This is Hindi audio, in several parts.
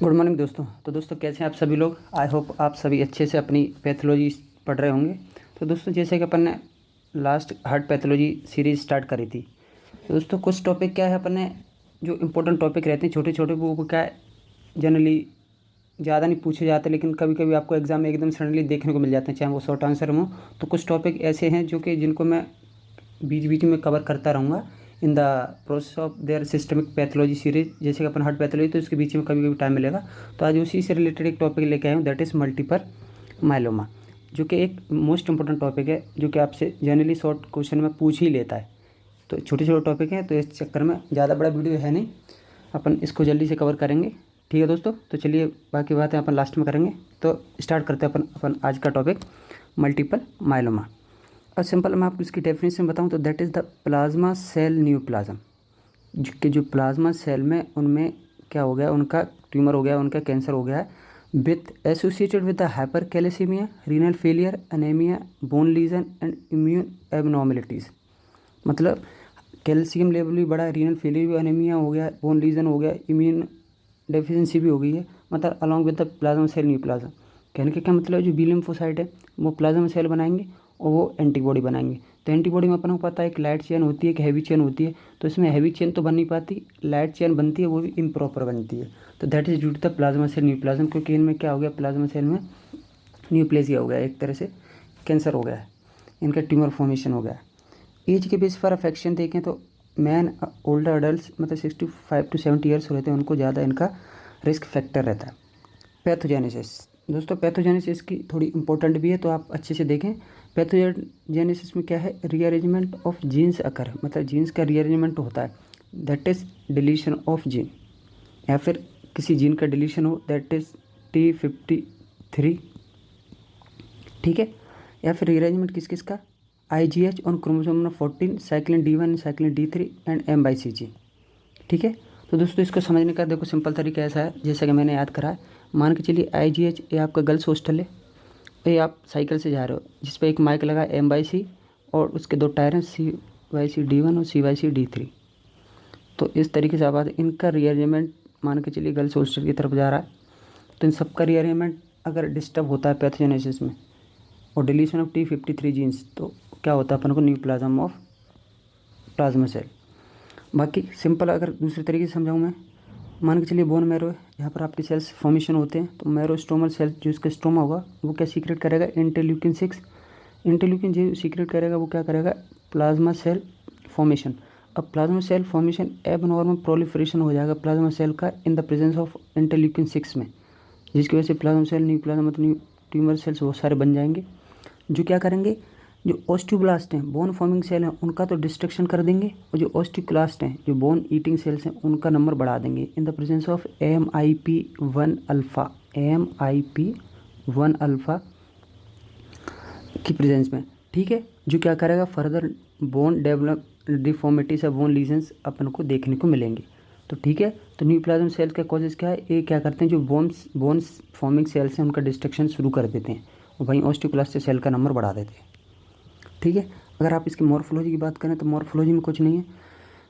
गुड मॉर्निंग दोस्तों। तो दोस्तों कैसे हैं आप सभी लोग। आई होप आप सभी अच्छे से अपनी पैथोलॉजी पढ़ रहे होंगे। तो दोस्तों जैसे कि अपन ने last heart pathology series start करी थी, तो दोस्तों कुछ टॉपिक क्या है अपन ने जो इम्पोर्टेंट टॉपिक रहते हैं छोटे छोटे वो क्या है जनरली ज़्यादा नहीं पूछे जाते, लेकिन कभी कभी आपको एग्जाम में एकदम सडनली देखने को मिल जाते हैं, चाहे वो शॉर्ट आंसर हो। तो कुछ टॉपिक ऐसे हैं जो कि जिनको मैं बीच बीच में कवर करता रहूँगा in the process of their systemic pathology series. जैसे कि अपन हार्ट पैथोलॉजी तो इसके बीच में कभी कभी टाइम मिलेगा। तो आज उसी से रिलेटेड एक टॉपिक लेके आया हूँ, दैट इज़ मल्टीपल माइलोमा, जो कि एक मोस्ट इंपॉर्टेंट टॉपिक है जो कि आपसे जनरली शॉर्ट क्वेश्चन में पूछ ही लेता है। तो छोटे छोटे टॉपिक हैं, तो इस चक्कर में ज़्यादा बड़ा वीडियो है नहीं, अपन इसको जल्दी से कवर करेंगे। ठीक है दोस्तों, तो चलिए बाकी बातें अपन लास्ट में करेंगे। तो स्टार्ट करते हैं अपन आज का टॉपिक मल्टीपल माइलोमा। और सिंपल मैं आपको इसकी डेफिनेशन बताऊं तो that is the plasma cell neoplasm, जो प्लाज्मा सेल में उनमें क्या हो गया, उनका ट्यूमर हो गया, उनका कैंसर हो गया है with associated with the hypercalcaemia, renal failure, anaemia, bone lesion and immune abnormalities. मतलब कैल्शियम लेवल भी बढ़ा, रीनल फेलियर भी, एनीमिया हो गया, बोन लीजन हो गया, इम्यून डेफिशिएंसी भी हो गई है, मतलब along with the plasma cell neoplasm. कहने का क्या मतलब है, जो बी लिम्फोसाइट है वो प्लाज्मा सेल बनाएंगे और वो एंटीबॉडी बनाएंगे। तो एंटीबॉडी में अपन को पता है एक लाइट चेन होती है, एक हैवी चेन होती है। तो इसमें हैवी चेन तो बन नहीं पाती, लाइट चेन बनती है, वो भी इम्प्रॉपर बनती है। तो that is due to the plasma cell neoplasm, क्योंकि इनमें क्या हो गया, प्लाज्मा सेल में न्यूप्लेसिया हो गया, एक तरह से कैंसर हो गया है, इनका ट्यूमर फॉर्मेशन हो गया है। एज के बेस पर अफेक्शन देखें तो मैन ओल्डर अडल्ट मतलब 65 to 70 ईयर्स रहते हैं, उनको ज़्यादा इनका रिस्क फैक्टर रहता है। पैथोजेनेसिस, दोस्तों पैथोजेनेसिस की थोड़ी इंपॉर्टेंट भी है, तो आप अच्छे से देखें। पैथोजेनेसिस में क्या है, रीअरेंजमेंट ऑफ जीन्स अकर, मतलब जीन्स का रीअरेंजमेंट होता है, that is deletion of gene, या फिर किसी जीन का डिलीशन हो, दैट इज़ T53। ठीक है, या फिर रीअरेंजमेंट किस किस का, IGH on chromosome number 14, cyclin D1, cyclin D3 and M/CG। ठीक है, तो दोस्तों इसको समझने का देखो सिंपल तरीका ऐसा है, जैसा कि मैंने याद करा है। मान के चलिए IGH ये आपका गर्ल्स हॉस्टल है, ये आप साइकिल से जा रहे हो जिस पे एक माइक लगा M/C और उसके दो टायर हैं CYC D1 और CYC D3। तो इस तरीके से आप इनका रीअरेंजमेंट मान के चलिए गर्ल्स हॉस्टल की तरफ जा रहा है, तो इन सबका रीअरेंजमेंट अगर डिस्टर्ब होता है पैथोजेनेसिस में और डिलीशन ऑफ T53 जीन्स, तो क्या होता है अपन को न्यूप्लाज्म ऑफ प्लाज्मा सेल। बाकी सिंपल अगर दूसरे तरीके से समझाऊँ मैं, मान के चलिए बोन मैरो है, यहाँ पर आपके सेल्स फॉर्मेशन होते हैं, तो मैरोस्टोमल सेल जो इसका स्टोमा होगा वो क्या सीक्रेट करेगा, इंटरल्यूकिन 6। इंटरल्यूकिन जो सीक्रेट करेगा वो क्या करेगा, प्लाज्मा सेल फॉर्मेशन। अब plasma cell formation abnormal proliferation हो जाएगा प्लाज्मा सेल का in the presence of interleukin 6 में, जिसकी वजह से प्लाज्मा सेल न्यूप्लाज्म मतलब ट्यूमर सेल्स बहुत सारे बन जाएंगे, जो क्या करेंगे, जो ऑस्टियोब्लास्ट हैं बोन फॉर्मिंग सेल हैं उनका तो डिस्ट्रक्शन कर देंगे, और जो ऑस्टियोक्लास्ट हैं जो बोन ईटिंग सेल्स हैं उनका नंबर बढ़ा देंगे इन the presence of MIP1 alpha, MIP1 alpha की प्रेजेंस में। ठीक है, जो क्या करेगा, फर्दर बोन डेवलप डिफॉर्मिटीज या बोन लीजन्स अपन को देखने को मिलेंगे। तो ठीक है, तो न्यूप्लाज्म सेल का कॉजेज क्या है, ये क्या करते हैं, जो बोन्स फॉर्मिंग सेल्स हैं उनका डिस्ट्रक्शन शुरू कर देते हैं और वहीं ऑस्टियोक्लास्ट सेल का नंबर बढ़ा देते हैं। ठीक है, अगर आप इसकी मॉर्फोलॉजी की बात करें तो मॉर्फोलॉजी में कुछ नहीं है,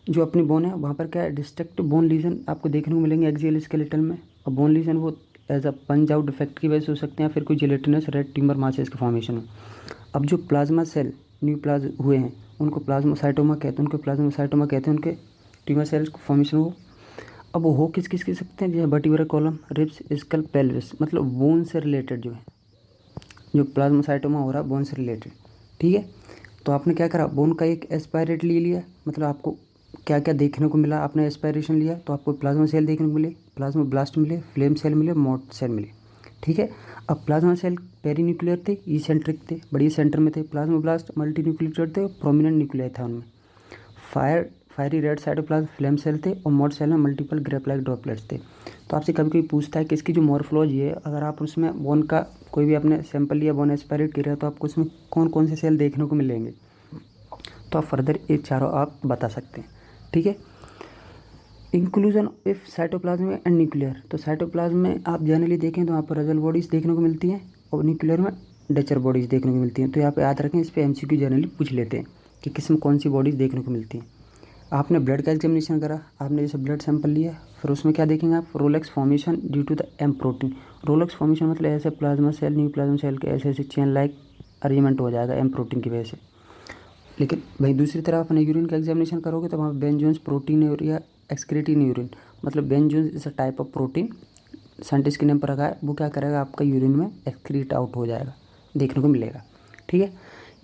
जो अपनी बोन है वहाँ पर क्या है, डिस्ट्रक्ट बोन लीजन आपको देखने को मिलेंगे एक्सियल स्केलेटन में, और बोन लीजन वो as a punch out defect की वजह से हो सकते हैं, फिर कोई जिलेटिनस रेड ट्यूमर मासेस के फॉर्मेशन में। अब जो प्लाज्मा सेल न्यूप्लाज हुए हैं उनको प्लाज्मासाइटोमा कहते हैं, उनके ट्यूमर सेल्स को फॉर्मेशन हो। अब वो हो किस किस सकते हैं, जैसे vertebral column, ribs, skull, pelvis, मतलब बोन से रिलेटेड जो है, जो प्लाज्मासाइटोमा हो रहा है बोन से रिलेटेड। ठीक है, तो आपने क्या करा, बोन का एक एस्पायरेट ले लिया, मतलब आपको क्या क्या देखने को मिला, आपने एस्पायरेशन लिया तो आपको प्लाज्मा सेल देखने को मिले, प्लाज्मा ब्लास्ट मिले, फ्लेम सेल मिले, मोट सेल मिले। ठीक है, अब प्लाज्मा सेल पेरीन्यूक्लियर थे, सेंट्रिक थे, बड़ी सेंटर में थे, प्लाज्मा ब्लास्ट मल्टी न्यूक्लियर थे, प्रोमिनेंट न्यूक्लियर था उनमें, fiery red cytoplasm flame cell थे, और मोट सेल में मल्टीपल ग्रेप लाइक ड्रॉपलेट्स थे। तो आपसे कभी कभी पूछता है कि इसकी जो मॉर्फोलॉजी है, अगर आप उसमें बोन का कोई भी आपने सैंपल लिया, बोन एस्पायरेट किया, तो आपको उसमें कौन कौन से सेल देखने को मिलेंगे, तो आप फर्दर ये चारों आप बता सकते हैं। ठीक है, inclusion if cytoplasm and nuclear, तो साइटोप्लाज्म में आप जनरली देखें तो यहाँ पर रजल बॉडीज़ देखने को मिलती हैं, और न्यूक्लियर में डेचर बॉडीज़ देखने को मिलती हैं। तो यहाँ पे याद रखें, इस पर MCQ जनरली पूछ लेते हैं कि किस में कौन सी बॉडीज़ देखने को मिलती हैं। आपने ब्लड का एग्जामिनेशन करा, आपने जैसे ब्लड सैंपल लिया, फिर उसमें क्या देखेंगे आप, rouleaux formation due to the M protein. Rouleaux formation मतलब ऐसे plasma cell, neoplasm cell के ऐसे ऐसे चेन लाइक अरेंजमेंट हो जाएगा एम प्रोटीन की वजह से। लेकिन भाई दूसरी तरफ अपने यूरिन का एग्जामिनेशन करोगे तो वहाँ बेंजोन्स प्रोटीन या एक्सक्रीटिन यूरिन, मतलब Bence Jones is a type of protein, scientist के नेम पर रखा है, वो क्या करेगा आपका यूरिन में एक्सक्रीट आउट हो जाएगा, देखने को मिलेगा। ठीक है,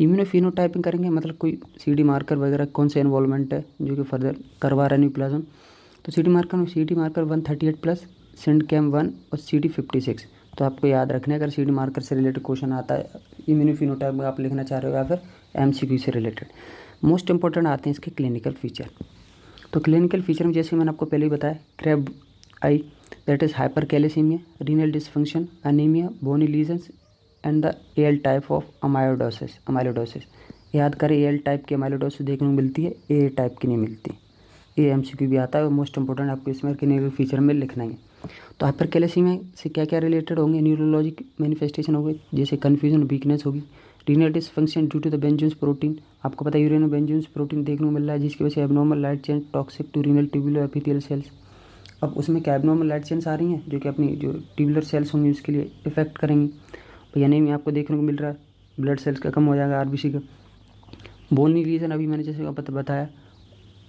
इम्यूनोफिनोटाइपिंग करेंगे, मतलब कोई CD मार्कर वगैरह कौन सा इन्वॉल्वमेंट है जो कि फर्दर करवा रहा है न्यूप्लाज्म, तो CD मार्कर में CD मार्कर 138+, सिंडकेम 1 और CD56। तो आपको याद रखना है, अगर CD मार्कर से रिलेटेड क्वेश्चन आता है इम्यूनोफिनोटाइप में आप लिखना चाह रहे हो या फिर MCQ से रिलेटेड। मोस्ट इंपॉर्टेंट आते हैं इसके क्लिनिकल फीचर। तो क्लिनिकल फीचर में जैसे मैंने आपको पहले ही बताया, CRAB I that is hypercalcaemia, renal dysfunction, anaemia, bony lesions and the AL type of amyloidosis. याद करें, AL टाइप की अमाइलोडोसिस देखने को मिलती है, AA टाइप की नहीं मिलती। ये MCQ भी आता है और मोस्ट इंपॉर्टेंट आपको इसमें क्लिनिकल फीचर में लिखना है। तो हाइपरकैलेसीमिया से क्या क्या रिलेटेड होंगे, न्यूरोलॉजिक मैनिफेस्टेशन हो गई, जैसे कन्फ्यूजन, वीकनेस होगी, renal dysfunction due to the Bence Jones protein. आपको पता है यूरिन में बेंजोन्स प्रोटीन देखने को मिल रहा है, जिसकी वजह से abnormal light chain toxic to renal tubular epithelial cells. अब उसमें क्या एबनॉर्मल लाइट चेन्स आ रही हैं जो कि अपनी जो ट्यूबुलर सेल्स होंगी उसके लिए इफेक्ट करेंगी। तो यानी में आपको देखने को मिल रहा है ब्लड सेल्स का कम हो जाएगा, RBC का। बोनी लीजन अभी मैंने जैसे बताया,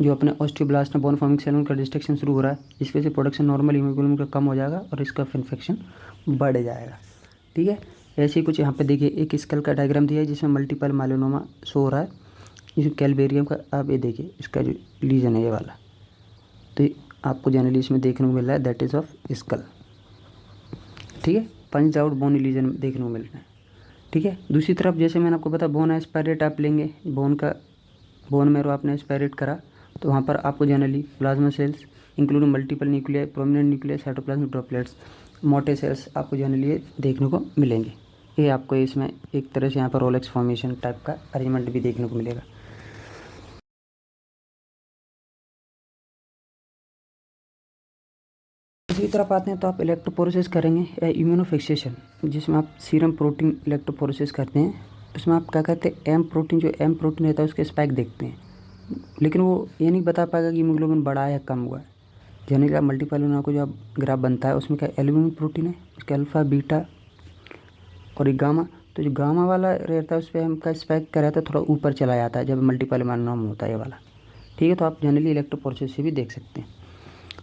जो अपने ऑस्टियोब्लास्ट में बोन फॉर्मिंग सेल का डिस्ट्रक्शन शुरू हो रहा है, जिसकी वजह से प्रोडक्शन नॉर्मल हीमोग्लोबिन का कम हो जाएगा और रिस्क ऑफ इन्फेक्शन बढ़ जाएगा। ठीक है, ऐसे ही कुछ यहाँ पे देखिए एक स्कल का डायग्राम दिया है जिसमें मल्टीपल माइलोनोमा शो हो रहा है, जिसमें कैलबेरियम का, आप ये देखिए इसका जो लीजन है ये वाला, तो आपको जनरली इसमें देखने को मिल रहा है दैट इज़ ऑफ स्कल। ठीक है, पंच आउट बोन लीजन देखने को मिल रहा है। ठीक है, दूसरी तरफ जैसे मैंने आपको बताया बोन एस्पायरेट आप लेंगे, बोन मैरो आपने एस्पायरेट करा, तो वहाँ पर आपको generally plasma cells including multiple nuclear, prominent nuclear, cytoplasmic droplets, मोटे सेल्स आपको जनरली देखने को मिलेंगे। ये आपको इसमें एक तरह से यहाँ पर रोलेक्स फॉर्मेशन टाइप का अरेंजमेंट भी देखने को मिलेगा। इसी तरफ आते हैं तो आप इलेक्ट्रोपोरेसिस करेंगे या इम्यूनोफिक्सेशन, जिसमें आप सीरम प्रोटीन इलेक्ट्रोपोरेसिस करते हैं। उसमें आप क्या करते हैं, एम प्रोटीन रहता है उसके स्पाइक देखते हैं, लेकिन वो ये नहीं बता पाएगा कि हीमोग्लोबिन बढ़ा है या कम हुआ है। जनरली आप मल्टीपल होना को जो आप ग्राफ बनता है उसमें क्या एल्यूमिनियम प्रोटीन है, उसके अल्फ़ा, बीटा और एक गामा। तो जो गामा वाला रहता है उस पर एम का स्पाइक क्या रहता है, थोड़ा ऊपर चला जाता है जब मल्टीपल माइलोनोमा होता है ये वाला। ठीक है, तो आप जनरली इलेक्ट्रोपोरेसिस से भी देख सकते हैं।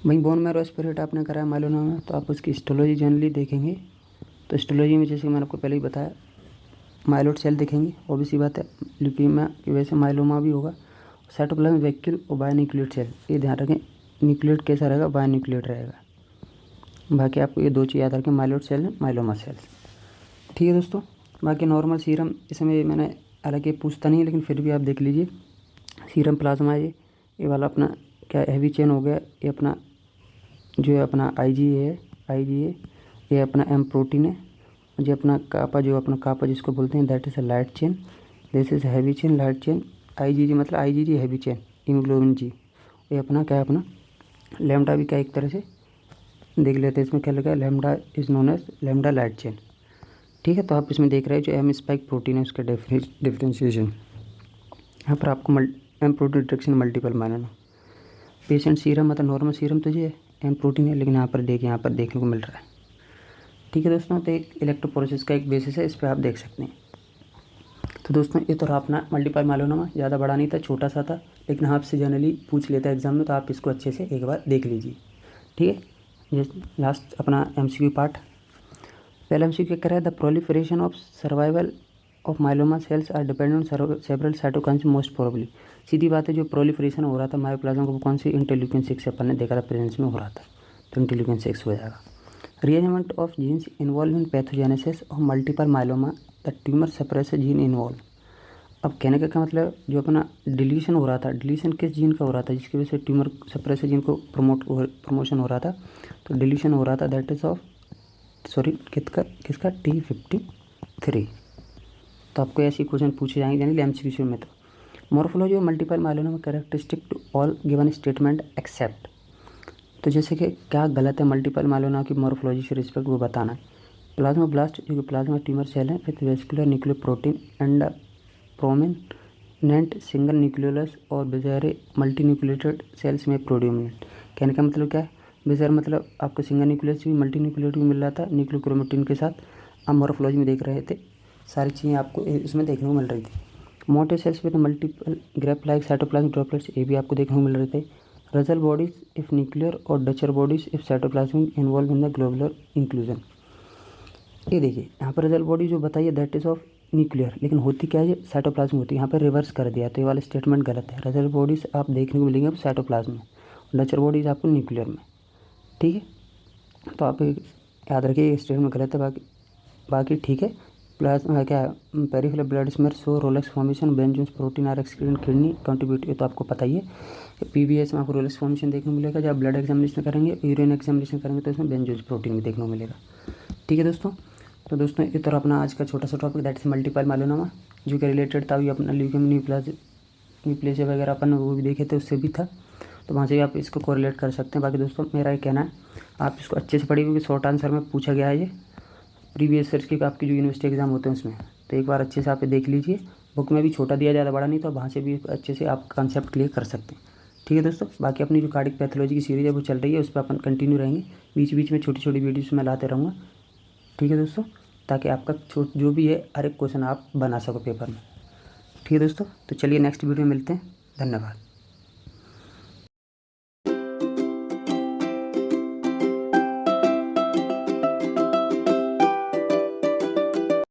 वहीं बोन मैरो एस्पिरेट आपने कराया माइलोनोमा में, तो आप उसकी हिस्टोलॉजी जनरली देखेंगे। तो हिस्टोलॉजी में जैसे मैंने आपको पहले ही बताया, माइलोड सेल देखेंगे, ऑब्वियसली बात है ल्यूकीमिया की वजह से माइलोमा भी होगा। साइटोप्लाज्मिक वैक्यूल और बायोन्यूक्लिएट सेल, ये ध्यान रखें, न्यूक्लिएट कैसा रहेगा, बायोन्यूक्लिएट रहेगा। बाकी आपको ये दो चीज़ याद रखें, माइलोड सेल, माइलोमा सेल्स। ठीक है दोस्तों, बाकी नॉर्मल सीरम इसमें मैंने हालांकि पूछता नहीं है, लेकिन फिर भी आप देख लीजिए। सीरम प्लाज्मा ये वाला अपना क्या हैवी चेन हो गया, ये अपना जो है अपना IgA, ये अपना M प्रोटीन है, जो अपना कापा जिसको बोलते हैं that is a light chain, this is heavy chain, light chain. IgG मतलब IgG heavy chain, haemoglobin G, ये अपना क्या है अपना लैम्डा भी क्या एक तरह से देख लेते हैं, इसमें क्या लगा, lambda is known as lambda light chain. ठीक है, तो आप इसमें देख रहे हैं जो M स्पाइक प्रोटीन है उसका डिफ्रेंशिएशन, यहाँ पर आपको M protein detection multiple myeloma. Patient serum मतलब नॉर्मल सीरम तो ये M प्रोटीन है, लेकिन यहाँ पर देखने को मिल रहा है। ठीक है दोस्तों, तो एक इलेक्ट्रोपोरेसिस का एक बेसिस है, इस पर आप देख सकते हैं। तो दोस्तों ये तो रहा अपना मल्टीपल माइलोनोमा, ज़्यादा बड़ा नहीं था, छोटा सा था, लेकिन आपसे जनरली पूछ लेता है एग्जाम में, तो आप इसको अच्छे से एक बार देख लीजिए। ठीक है, ये लास्ट अपना MCQ पार्ट। पहला MCQ क्या कर रहा है, the proliferation of survival of myeloma cells are dependent on several cytokines most probably. सीधी बात है, जो प्रोलिफरेशन हो रहा था मायोप्लाज्मा को कौन सी इंटरल्यूकिन 6 अपन ने देखा था प्रेजेंस में हो रहा था, तो इंटरल्यूकिन 6 हो जाएगा। Rearrangement of jeans involve in pathogenesis of multiple myeloma, the tumour suppressor gene involve. अब कहने का क्या मतलब, जो अपना डिलीशन हो रहा था, डिलीशन किस जीन का हो रहा था जिसकी वजह से ट्यूमर सप्रेसर जीन को प्रमोशन हो रहा था, तो डिलीशन हो रहा था दैट इज़ ऑफ किसका T53। तो आपको ऐसे क्वेश्चन पूछे जाएंगे यानी MCQ में। तो morphology of multiple myeloma characteristic to all given statement except, तो जैसे कि क्या गलत है मल्टीपल माइलोनोमा की मॉर्फोलॉजी से रिस्पेक्ट वो बताना है। प्लाज्माब्लास्ट जो कि प्लाज्मा ट्यूमर सेल है with vesicular nuclear protein and prominent single nucleolus और बेजारे मल्टी न्यूक्लिएटेड सेल्स में प्रोडोमिनेंट। कहने का मतलब क्या है, बेजार मतलब आपको सिंगल न्यूक्लियस भी मल्टी न्यूक्लिएट भी मिल रहा था न्यूक्लियोक्रोमेटिन के साथ। आप मॉर्फोलॉजी में देख रहे थे, सारी चीज़ें आपको इसमें देखने को मिल रही थी। मोटे सेल्स में multiple grape like cytoplasm droplets, ये भी आपको देखने को मिल रहे थे। रजल बॉडीज इफ न्यूक्लियर और Dutcher bodies if cytoplasm involve in the globular inclusion. ये देखिए यहाँ पर रिजल्ट बॉडी जो बताइए दैट इज़ ऑफ न्यूक्लियर, लेकिन होती क्या है, साइटोप्लाज्म होती है। यहाँ पर रिवर्स कर दिया तो ये वाला स्टेटमेंट गलत है। रिजल्ट बॉडीज आप देखने को मिलेंगे अब साइटोप्लाज्म में, लेचर बॉडीज आपको न्यूक्लियर में। ठीक है, तो आप याद रखिए ये स्टेटमेंट गलत है, बाकी ठीक है। प्लाज्मा क्या है, peripheral blood smear so rouleaux formation Bence Jones protein are excreted kidney contribute, ये तो आपको पता ही है। पीबीएस में आपको रोलेक्स फॉर्मेशन देखने को मिलेगा। जब ब्लड एग्जामिनेशन करेंगे, यूरिन एग्जामिनेशन करेंगे तो इसमें बेंजूस प्रोटीन भी देखने को मिलेगा। ठीक है दोस्तों, तो दोस्तों इस तरह अपना आज का छोटा सा topic that is multiple myeloma जो कि रिलेटेड था, अभी अपना ल्यूकेमिया न्यूप्लेसिया वगैरह अपन वो भी देखे थे, उससे भी था, तो वहाँ से भी आप इसको कोरिलेट कर सकते हैं। बाकी दोस्तों मेरा ये कहना है आप इसको अच्छे से पढ़िए, क्योंकि शॉर्ट आंसर में पूछा गया है ये प्रीवियस ईयर के आपकी जो यूनिवर्सिटी एग्जाम होते हैं उसमें, तो एक बार अच्छे से आप देख लीजिए। बुक में भी छोटा दिया, ज़्यादा बड़ा नहीं, तो वहाँ से भी अच्छे से आप कॉन्सेप्ट क्लियर कर सकते हैं। ठीक है दोस्तों, बाकी अपनी जो कार्डिक पैथोलॉजी की सीरीज़ है वो चल रही है, उस पर अपन कंटिन्यू रहेंगे। बीच बीच में छोटी छोटी वीडियोस मैं लाते रहूँगा। ठीक है दोस्तों, ताकि आपका जो भी है हर एक क्वेश्चन आप बना सको पेपर में। ठीक है दोस्तों, तो चलिए नेक्स्ट वीडियो में मिलते हैं। धन्यवाद।